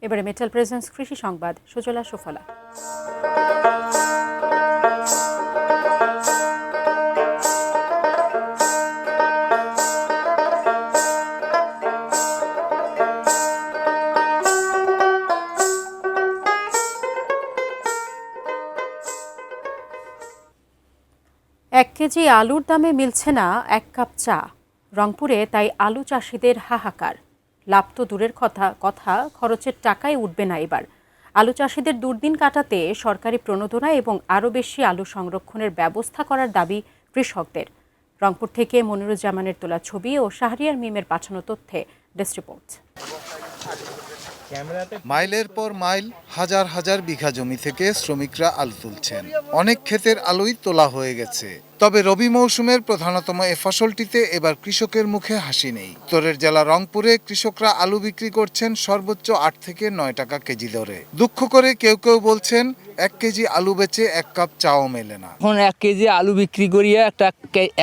এবারে metal presence কৃষি সংবাদ, সুজলা সুফলা। এক কেজি আলুর দামে মিলছে না 1 কাপ চা। রংপুরে তাই আলু চাষিদের হাহাকার। লাভ তো দূরের কথা, খরচের টাকাই উঠবে না এবার। আলু চাষিদের দুর্দিন কাটাতে সরকারি প্রণোদনা এবং আরও বেশি আলু সংরক্ষণের ব্যবস্থা করার দাবি কৃষকদের। রংপুর থেকে মনিরুজ্জামানের তোলা ছবি ও শাহরিয়ার মিমের পাঠানো তথ্যে ডেস্ক রিপোর্ট। মাইলের পর মাইল, হাজার হাজার বিঘা জমি থেকে শ্রমিকরা আলু তুলছেন। অনেক ক্ষেতের আলুই তোলা হয়ে গেছে। তবে রবি মৌসুমের প্রধানতম এ ফসলটিতে এবার কৃষকের মুখে হাসি নেই। উত্তরের জেলা রংপুরে কৃষকরা আলু বিক্রি করছেন সর্বোচ্চ 8 থেকে 9 টাকা কেজি দরে। দুঃখ করে কেউ কেউ বলছেন 1 কেজি আলু বেচে 1 কাপ চাও মেলে না। এখন 1 কেজি আলু বিক্রি করিয়া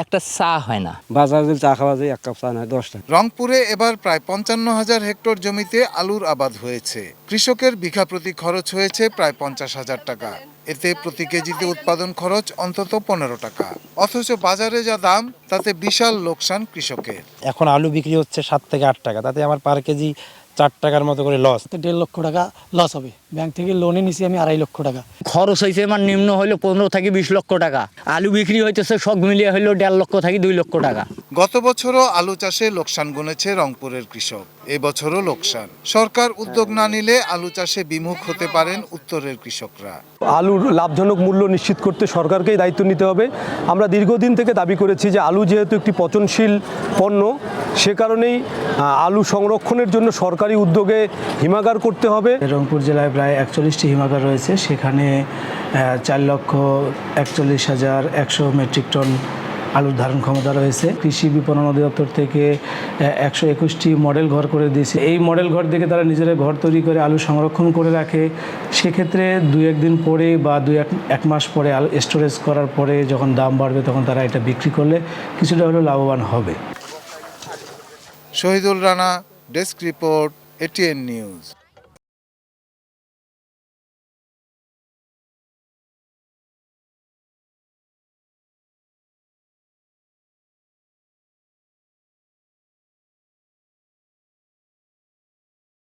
একটা চা হয় না। বাজারে চা খাওয়া যায় 1 কাপ চা না 10 টাকা। রংপুরে এবার প্রায় 55,000 হেক্টর জমিতে আলুর আবাদ হয়েছে। কৃষকের বিঘা প্রতি খরচ হয়েছে প্রায় 50,000 টাকা। এতে প্রতি কেজিতে উৎপাদন খরচ অন্তত 15 টাকা। অথচ বাজারে যা দাম তাতে বিশাল লোকসান কৃষকের। এখন আলু বিক্রি হচ্ছে 7 থেকে 8 টাকা, তাতে আমার পার কেজি 4 টাকার মতো করে লস। 1.5 লক্ষ টাকা লস হবে। ব্যাংক থেকে লোনে নিছি আমি 2.5 লক্ষ টাকা। খরচ হয়েছে আমার নিম্ন হইলো 15 থেকে 20 লক্ষ টাকা। আলু বিক্রি হইতেছে সব মিলিয়ে হইলো 1.5 লক্ষ থেকে 2 লক্ষ টাকা। গত বছরও আলু চাষে লোকসান গুনেছে রংপুরের কৃষক। এবছরও লোকসান। সরকার উদ্যোগ না নিলে আলু চাষে বিমুখ হতে পারেন উত্তরের কৃষকরা। আলুর লাভজনক মূল্য নিশ্চিত করতে সরকারকেই দায়িত্ব নিতে হবে। আমরা দীর্ঘদিন থেকে দাবি করেছি যে আলু যেহেতু একটি পচনশীল পণ্য, সে কারণেই আলু সংরক্ষণের জন্য সরকারি উদ্যোগে হিমাগার করতে হবে। রংপুর জেলায় প্রায় 41টি হিমাগার রয়েছে, সেখানে 4,41,100 মেট্রিক টন আলুর ধারণ ক্ষমতা রয়েছে। কৃষি বিপণন অধিদপ্তর থেকে 121টি মডেল ঘর করে দিয়েছে। এই মডেল ঘর থেকে তারা নিজেরা ঘর তৈরি করে আলু সংরক্ষণ করে রাখে। সেক্ষেত্রে 2-1 দিন পরে বা 1 মাস পরে আলু স্টোরেজ করার পরে যখন দাম বাড়বে তখন তারা এটা বিক্রি করলে কিছুটা হলেও লাভবান হবে। Shahidul Rana, desk report, ATN news.